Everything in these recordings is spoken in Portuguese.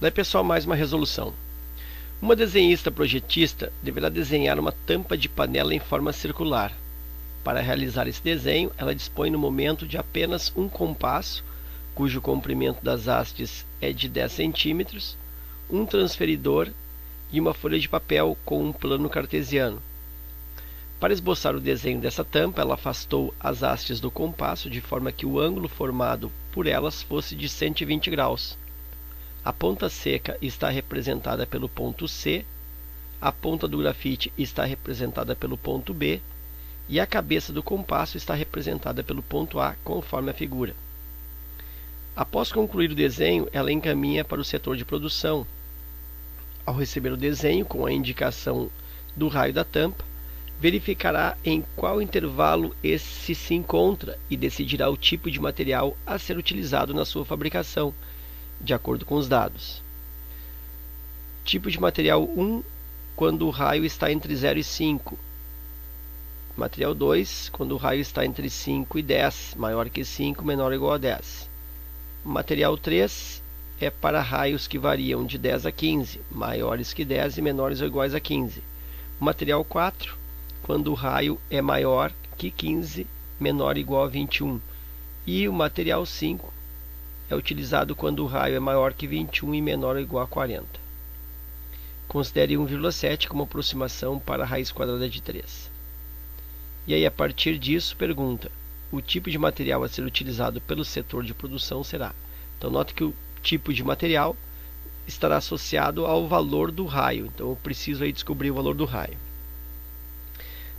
Daí, pessoal, mais uma resolução. Uma desenhista projetista deverá desenhar uma tampa de panela em forma circular. Para realizar esse desenho, ela dispõe no momento de apenas um compasso, cujo comprimento das hastes é de 10 cm, um transferidor e uma folha de papel com um plano cartesiano. Para esboçar o desenho dessa tampa, ela afastou as hastes do compasso de forma que o ângulo formado por elas fosse de 120 graus. A ponta seca está representada pelo ponto C, a ponta do grafite está representada pelo ponto B e a cabeça do compasso está representada pelo ponto A, conforme a figura. Após concluir o desenho, ela encaminha para o setor de produção. Ao receber o desenho com a indicação do raio da tampa, verificará em qual intervalo esse se encontra e decidirá o tipo de material a ser utilizado na sua fabricação, de acordo com os dados. Tipo de material 1, quando o raio está entre 0 e 5. Material 2, quando o raio está entre 5 e 10, maior que 5, menor ou igual a 10. Material 3 é para raios que variam de 10 a 15, maiores que 10 e menores ou iguais a 15. Material 4, quando o raio é maior que 15, menor ou igual a 21. E o material 5 é utilizado quando o raio é maior que 21 e menor ou igual a 40. Considere 1,7 como aproximação para a raiz quadrada de 3. E aí, a partir disso, pergunta: o tipo de material a ser utilizado pelo setor de produção será? Então, note que o tipo de material estará associado ao valor do raio. Então, eu preciso aí descobrir o valor do raio.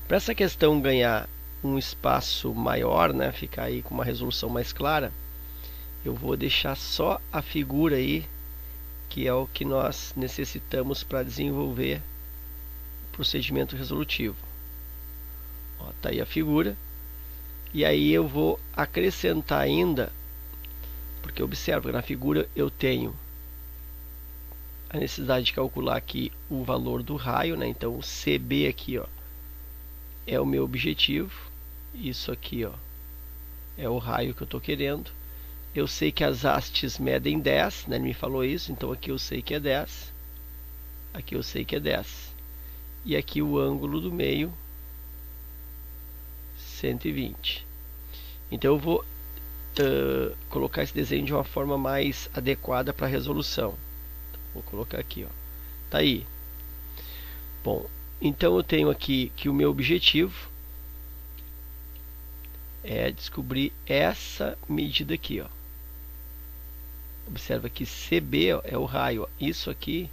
Para essa questão ganhar um espaço maior, né, ficar aí com uma resolução mais clara, eu vou deixar só a figura aí, que é o que nós necessitamos para desenvolver o procedimento resolutivo. Está aí a figura. E aí eu vou acrescentar ainda, porque observa que na figura eu tenho a necessidade de calcular aqui o valor do raio, né? Então o CB aqui, ó, é o meu objetivo. Isso aqui, ó, é o raio que eu estou querendo. Eu sei que as hastes medem 10, né? Ele me falou isso, então aqui eu sei que é 10. Aqui eu sei que é 10. E aqui o ângulo do meio, 120. Então eu vou colocar esse desenho de uma forma mais adequada para a resolução. Então, vou colocar aqui, ó. Tá aí. Bom, então eu tenho aqui que o meu objetivo é descobrir essa medida aqui, ó. Observa que CB, ó, é o raio, ó. Isso aqui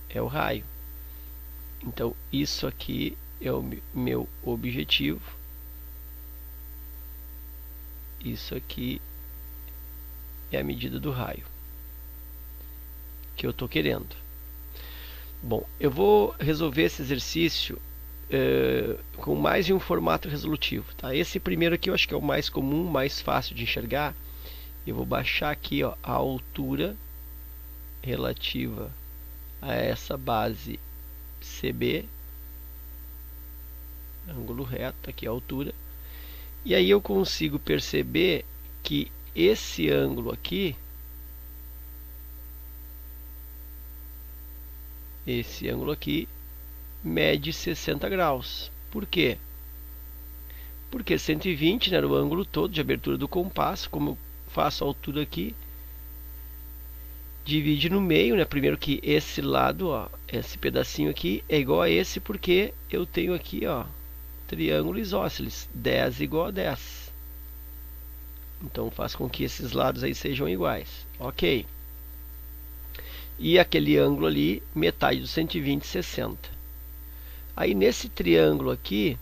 é o raio. Então, isso aqui é o meu objetivo. Isso aqui é a medida do raio que eu estou querendo. Bom, eu vou resolver esse exercício com mais de um formato resolutivo. Tá? Esse primeiro aqui eu acho que é o mais comum, mais fácil de enxergar. Eu vou baixar aqui, ó, a altura relativa a essa base CB, ângulo reto, aqui a altura, e aí eu consigo perceber que esse ângulo aqui, mede 60 graus. Por quê? Porque 120, né, era o ângulo todo de abertura do compasso. Como eu faço a altura aqui, divide no meio, né? Primeiro que esse lado, ó, esse pedacinho aqui é igual a esse, porque eu tenho aqui, ó, triângulo isósceles, 10 igual a 10. Então faz com que esses lados aí sejam iguais. Ok. E aquele ângulo ali, metade do 120, 60. Aí nesse triângulo aqui,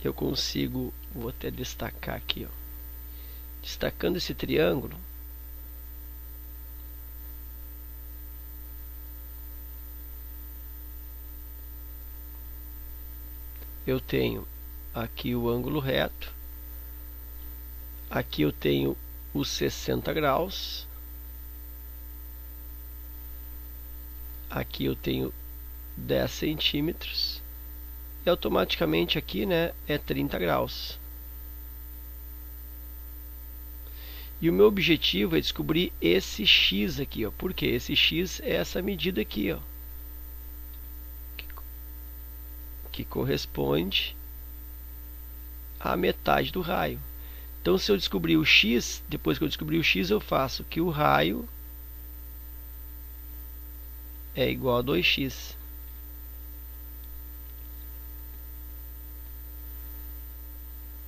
eu consigo, vou até destacar aqui, ó, destacando esse triângulo, eu tenho aqui o ângulo reto, aqui eu tenho os 60 graus, aqui eu tenho 10 centímetros e automaticamente aqui, né, é 30 graus. E o meu objetivo é descobrir esse x aqui, ó. Por quê? Esse x é essa medida aqui, ó, que corresponde à metade do raio. Então, se eu descobrir o x, depois que eu descobrir o x, eu faço que o raio é igual a 2x.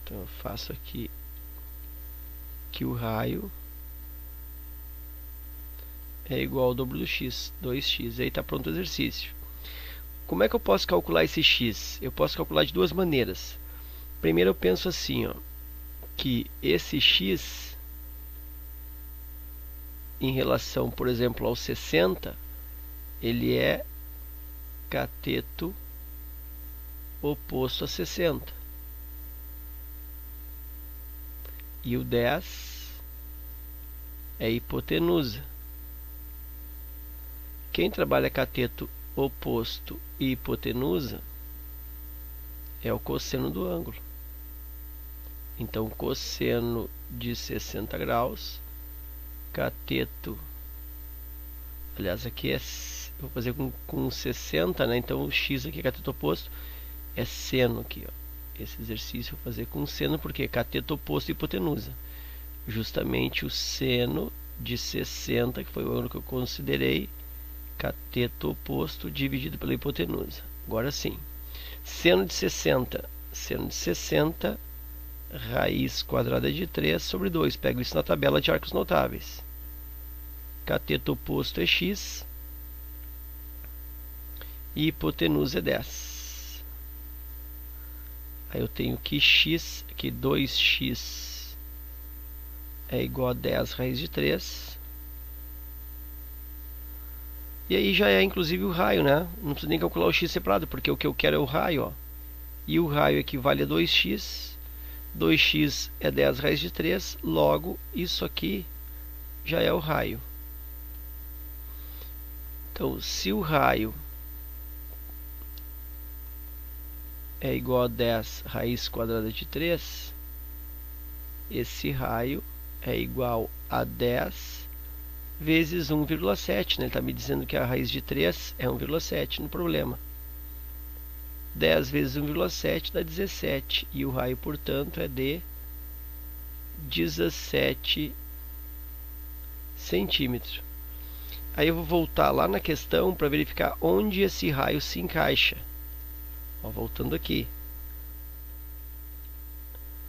Então, eu faço aqui que o raio é igual ao dobro do x, 2x. Aí está pronto o exercício. Como é que eu posso calcular esse x? Eu posso calcular de duas maneiras. Primeiro eu penso assim, ó, que esse x em relação, por exemplo, ao 60, ele é cateto oposto a 60. E o 10 é hipotenusa. Quem trabalha cateto oposto e hipotenusa é o cosseno do ângulo. Então, cosseno de 60 graus, cateto, aliás, aqui é, vou fazer com 60, né? Então, o x aqui, cateto oposto, é seno aqui, ó. Esse exercício eu vou fazer com seno, porque cateto oposto e hipotenusa. Justamente o seno de 60, que foi o ângulo que eu considerei, cateto oposto dividido pela hipotenusa. Agora sim, seno de 60, raiz quadrada de 3 sobre 2. Pego isso na tabela de arcos notáveis. Cateto oposto é x e hipotenusa é 10. Aí eu tenho que x, que 2x é igual a 10 raiz de 3. E aí já é inclusive o raio, né? Não preciso nem calcular o x separado, porque o que eu quero é o raio, ó. E o raio equivale a 2x. 2x é 10 raiz de 3, logo isso aqui já é o raio. Então, se o raio é igual a 10 raiz quadrada de 3, esse raio é igual a 10 vezes 1,7, né? Ele está me dizendo que a raiz de 3 é 1,7 no problema. 10 vezes 1,7 dá 17, e o raio, portanto, é de 17 centímetros. Aí eu vou voltar lá na questão para verificar onde esse raio se encaixa. Ó, voltando aqui.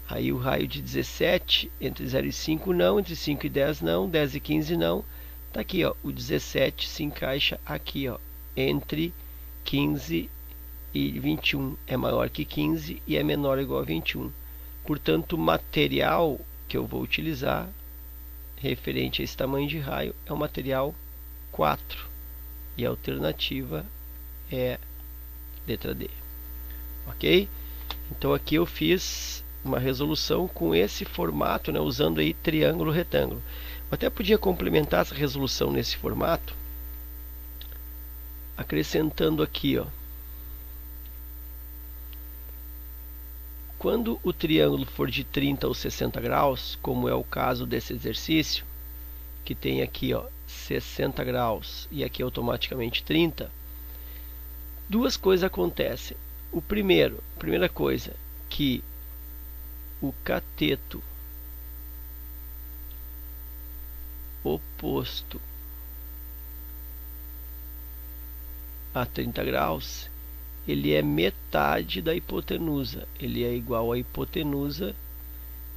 Aí o raio de 17, entre 0 e 5 não, entre 5 e 10 não, 10 e 15 não. Tá aqui, ó, o 17 se encaixa aqui, ó, entre 15 e 21. É maior que 15 e é menor ou igual a 21. Portanto, o material que eu vou utilizar referente a esse tamanho de raio é o material 4. E a alternativa é letra D. Ok? Então aqui eu fiz uma resolução com esse formato, né, usando aí triângulo retângulo. Eu até podia complementar essa resolução nesse formato, acrescentando aqui, ó, quando o triângulo for de 30 ou 60 graus, como é o caso desse exercício, que tem aqui, ó, 60 graus e aqui automaticamente 30, duas coisas acontecem. Primeira coisa, que o cateto oposto a 30 graus, ele é metade da hipotenusa. Ele é igual a hipotenusa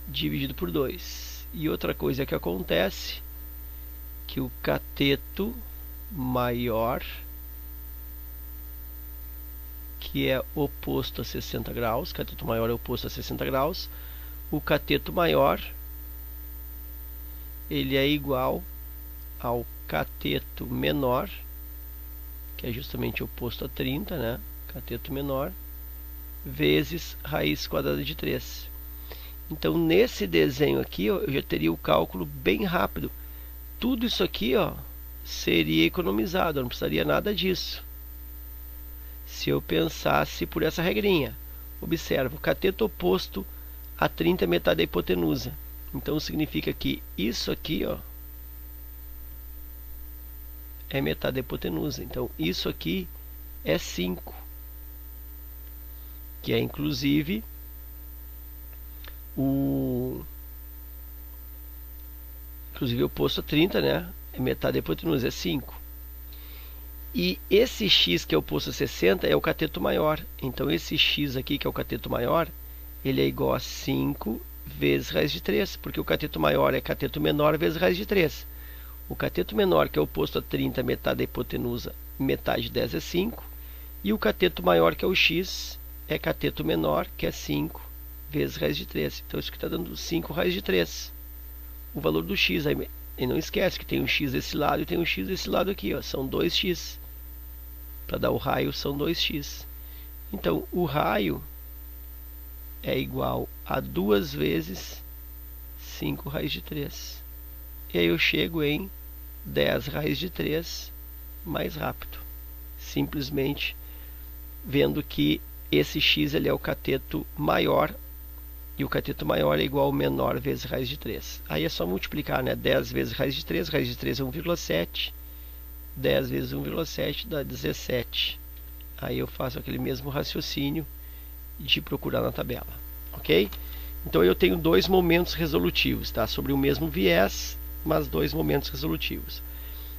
dividido por 2. E outra coisa que acontece, que o cateto maior, que é oposto a 60 graus, cateto maior é oposto a 60 graus, o cateto maior, ele é igual ao cateto menor, que é justamente oposto a 30, né? Cateto menor, vezes raiz quadrada de 3. Então, nesse desenho aqui, ó, eu já teria o cálculo bem rápido. Tudo isso aqui, ó, seria economizado, eu não precisaria nada disso. Se eu pensasse por essa regrinha. Observa, o cateto oposto a 30 é metade da hipotenusa. Então significa que isso aqui, ó, é metade da hipotenusa. Então isso aqui é 5, que é inclusive o oposto a 30, né? É metade da hipotenusa, é 5. E esse x que é oposto a 60 é o cateto maior. Então esse x aqui, que é o cateto maior, ele é igual a 5 vezes raiz de 3, porque o cateto maior é cateto menor vezes raiz de 3. O cateto menor, que é oposto a 30, metade da hipotenusa, metade de 10 é 5. E o cateto maior, que é o x, é cateto menor, que é 5 vezes raiz de 3. Então isso aqui está dando 5 raiz de 3. O valor do x. Aí, e não esquece que tem um x desse lado e tem um x desse lado aqui, ó, são 2x. Para dar o raio são 2x. Então o raio é igual a 2 vezes 5 raiz de 3. E aí eu chego em 10 raiz de 3 mais rápido. Simplesmente vendo que esse x ele é o cateto maior, e o cateto maior é igual ao menor vezes raiz de 3. Aí é só multiplicar, né? 10 vezes raiz de 3 é 1,7. 10 vezes 1,7 dá 17. Aí eu faço aquele mesmo raciocínio de procurar na tabela, ok? Então eu tenho dois momentos resolutivos, tá? Sobre o mesmo viés, mas dois momentos resolutivos.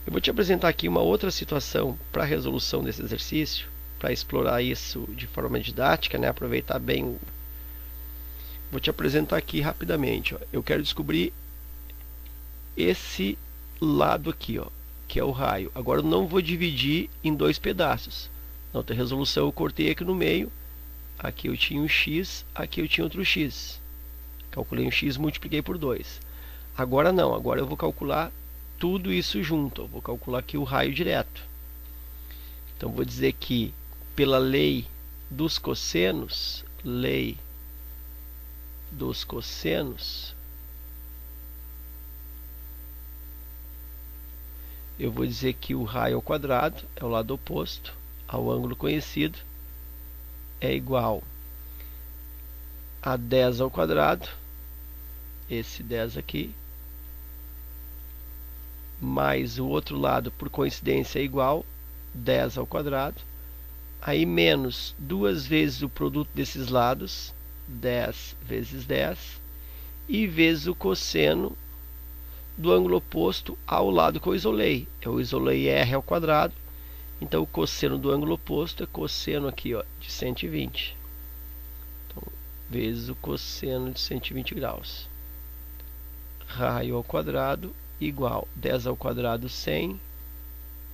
Eu vou te apresentar aqui uma outra situação para a resolução desse exercício, para explorar isso de forma didática, né? Aproveitar bem o... Vou te apresentar aqui rapidamente, ó. Eu quero descobrir esse lado aqui, ó, que é o raio. Agora eu não vou dividir em dois pedaços. Na outra resolução eu cortei aqui no meio. Aqui eu tinha um x, aqui eu tinha outro x. Calculei um x, multipliquei por 2. Agora não, agora eu vou calcular tudo isso junto. Eu vou calcular aqui o raio direto. Então vou dizer que pela lei dos cossenos, eu vou dizer que o raio ao quadrado é o lado oposto ao ângulo conhecido, é igual a 10 ao quadrado, esse 10 aqui, mais o outro lado, por coincidência, é igual 10 ao quadrado, aí menos duas vezes o produto desses lados, 10 vezes 10, e vezes o cosseno do ângulo oposto ao lado que eu isolei. Eu isolei r ao quadrado, então o cosseno do ângulo oposto é cosseno aqui, ó, de 120. Então, vezes o cosseno de 120 graus. Raio ao quadrado igual 10 ao quadrado 100,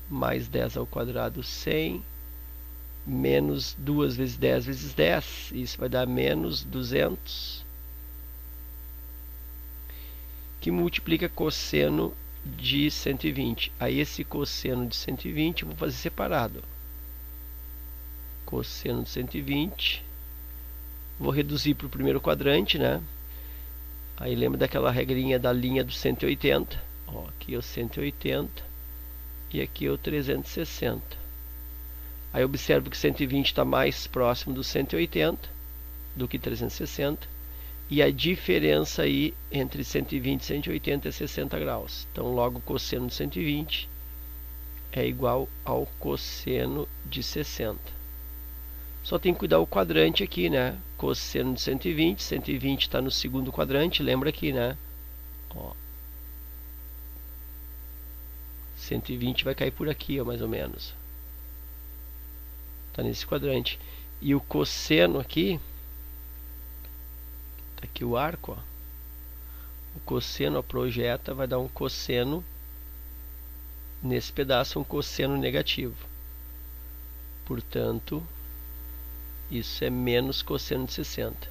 mais 10 ao quadrado 100, menos 2 vezes 10 vezes 10, isso vai dar menos 200, que multiplica cosseno de 120. Aí esse cosseno de 120 eu vou fazer separado. Cosseno de 120, vou reduzir para o primeiro quadrante, né? Aí lembra daquela regrinha da linha do 180. Ó, aqui é o 180 e aqui é o 360. Aí observo que 120 está mais próximo do 180 do que 360. E a diferença aí entre 120 e 180 é 60 graus. Então logo o cosseno de 120 é igual ao cosseno de 60. Só tem que cuidar o quadrante aqui, né? Cosseno de 120, 120 está no segundo quadrante, lembra aqui, né? Ó. 120 vai cair por aqui, ó, mais ou menos. Está nesse quadrante. E o cosseno aqui, tá aqui o arco, ó. O cosseno, ó, projeta, vai dar um cosseno, nesse pedaço, um cosseno negativo. Portanto, isso é menos cosseno de 60.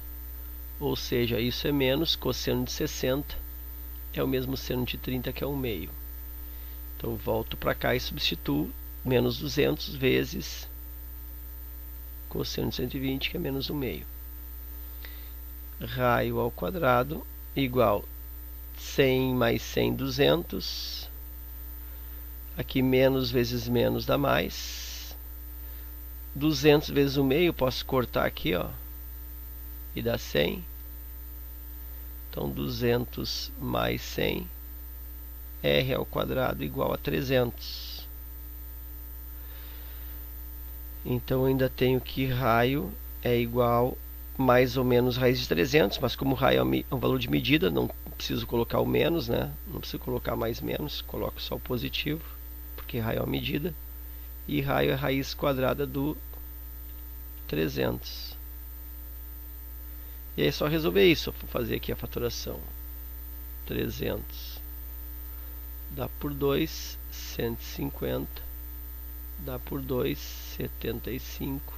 Ou seja, isso é menos cosseno de 60, é o mesmo seno de 30, que é 1/2. Então eu volto para cá e substituo menos 200 vezes cosseno de 120, que é menos 1/2. Raio ao quadrado igual 100 mais 100, 200. Aqui menos vezes menos dá mais. 200 vezes 1/2, posso cortar aqui, ó, e dá 100. Então 200 mais 100, r ao quadrado igual a 300. Então ainda tenho que raio é igual mais ou menos raiz de 300, mas como raio é um valor de medida, não preciso colocar o menos, né? Não preciso colocar mais menos, coloco só o positivo, porque raio é uma medida. E raio é raiz quadrada do 300. E aí é só resolver isso. Vou fazer aqui a fatoração. 300 dá por 2, 150. Dá por 2, 75.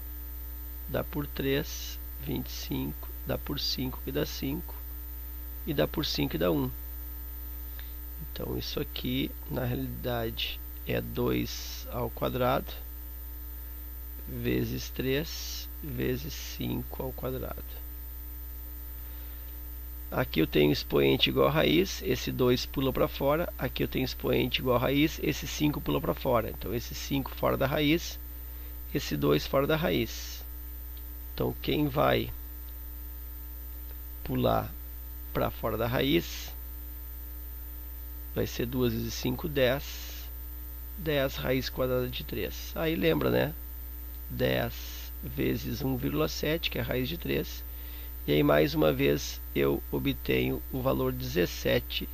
Dá por 3, 25. Dá por 5 que dá 5. E dá por 5 e dá 1. Então isso aqui na realidade é 2 ao quadrado vezes 3 vezes 5 ao quadrado. Aqui eu tenho expoente igual a raiz, esse 2 pula para fora. Aqui eu tenho expoente igual a raiz, esse 5 pula para fora. Então esse 5 fora da raiz, esse 2 fora da raiz. Então quem vai pular para fora da raiz vai ser 2 vezes 5, 10. 10 raiz quadrada de 3. Aí lembra, né? 10 vezes 1,7, que é a raiz de 3. E aí mais uma vez eu obtenho o valor 17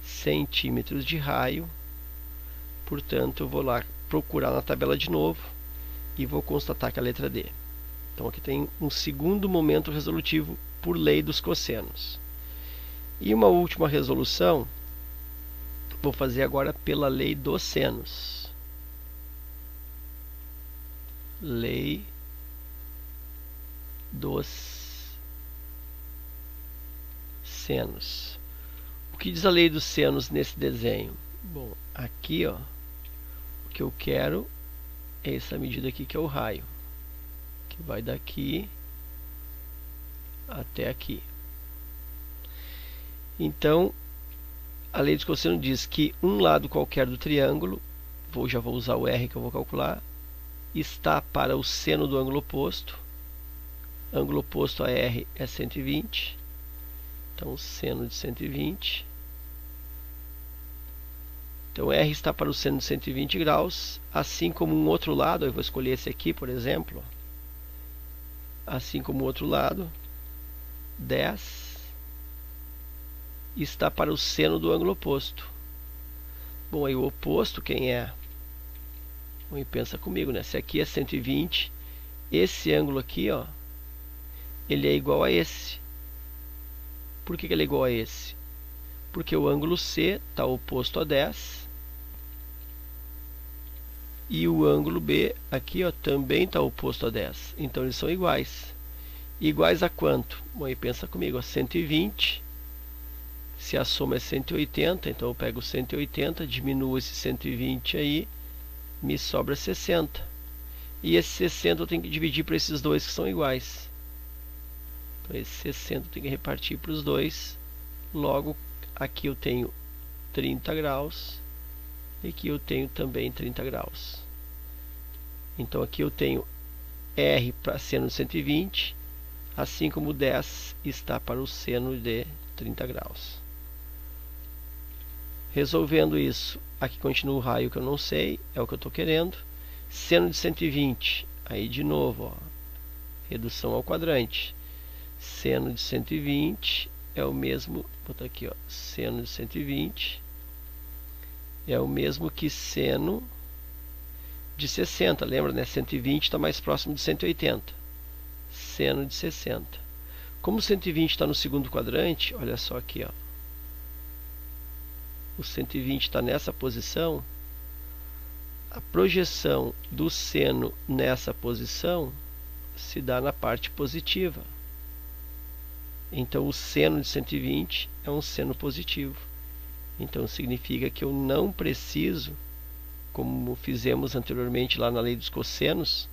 centímetros de raio. Portanto, eu vou lá procurar na tabela de novo e vou constatar que é a letra D. Então aqui tem um segundo momento resolutivo por lei dos cossenos. E uma última resolução vou fazer agora pela lei dos senos. Lei dos senos. O que diz a lei dos senos nesse desenho? Bom, aqui ó, o que eu quero é essa medida aqui que é o raio, que vai daqui até aqui. Então a lei dos cossenos diz que um lado qualquer do triângulo, já vou usar o R que eu vou calcular, está para o seno do ângulo oposto. Ângulo oposto a R é 120. Então, seno de 120. Então, R está para o seno de 120 graus. Assim como um outro lado, eu vou escolher esse aqui, por exemplo. Assim como o outro lado, 10 está para o seno do ângulo oposto. Bom, aí o oposto quem é? Bom, pensa comigo, né? Se aqui é 120, esse ângulo aqui, ó, ele é igual a esse. Por que ele é igual a esse? Porque o ângulo C está oposto a 10 e o ângulo B aqui, ó, também está oposto a 10. Então eles são iguais. Iguais a quanto? Bom, aí pensa comigo, ó, 120. Se a soma é 180, então eu pego 180, diminuo esse 120 aí, me sobra 60. E esse 60 eu tenho que dividir para esses dois que são iguais. Então esse 60 eu tenho que repartir para os dois. Logo, aqui eu tenho 30 graus. E aqui eu tenho também 30 graus. Então aqui eu tenho R para seno de 120, assim como 10 está para o seno de 30 graus. Resolvendo isso, aqui continua o raio que eu não sei, é o que eu estou querendo. Seno de 120, aí de novo, ó, redução ao quadrante. Seno de 120 é o mesmo, vou botar aqui, ó, seno de 120 é o mesmo que seno de 60, lembra, né? 120 está mais próximo de 180. Seno de 60. Como 120 está no segundo quadrante, olha só aqui, ó. O 120 está nessa posição. A projeção do seno nessa posição se dá na parte positiva. Então o seno de 120 é um seno positivo. Então significa que eu não preciso, como fizemos anteriormente lá na lei dos cossenos,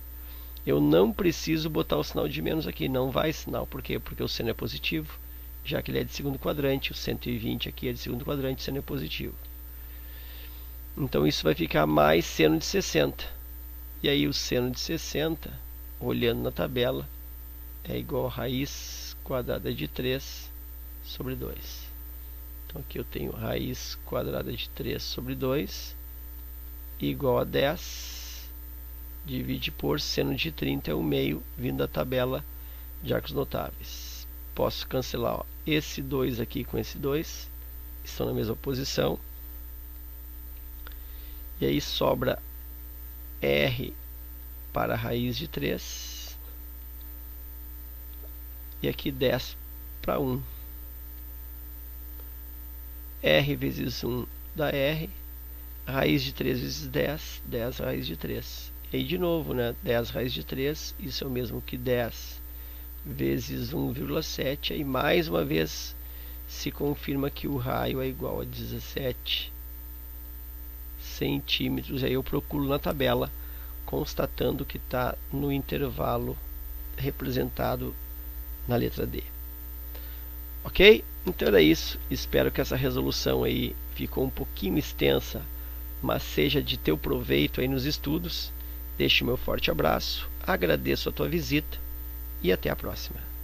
eu não preciso botar o sinal de menos aqui, não vai sinal. Por quê? Porque o seno é positivo, já que ele é de segundo quadrante, o 120 aqui é de segundo quadrante, o seno é positivo. Então isso vai ficar mais seno de 60. E aí o seno de 60, olhando na tabela, é igual a raiz quadrada de 3 sobre 2. Então aqui eu tenho raiz quadrada de 3 sobre 2 igual a 10, divide por seno de 30 é o meio, vindo da tabela de arcos notáveis. Posso cancelar, ó, esse 2 aqui com esse 2, estão na mesma posição. E aí sobra R para a raiz de 3. E aqui 10 para 1. R vezes 1 dá R. Raiz de 3 vezes 10, 10 raiz de 3. E aí de novo, né? 10 raiz de 3, isso é o mesmo que 10 vezes 1,7. Aí mais uma vez se confirma que o raio é igual a 17 centímetros. Aí eu procuro na tabela, constatando que está no intervalo representado na letra D. Ok? Então era isso. Espero que essa resolução aí ficou um pouquinho extensa, mas seja de teu proveito aí nos estudos. Deixe o meu forte abraço, agradeço a tua visita e até a próxima.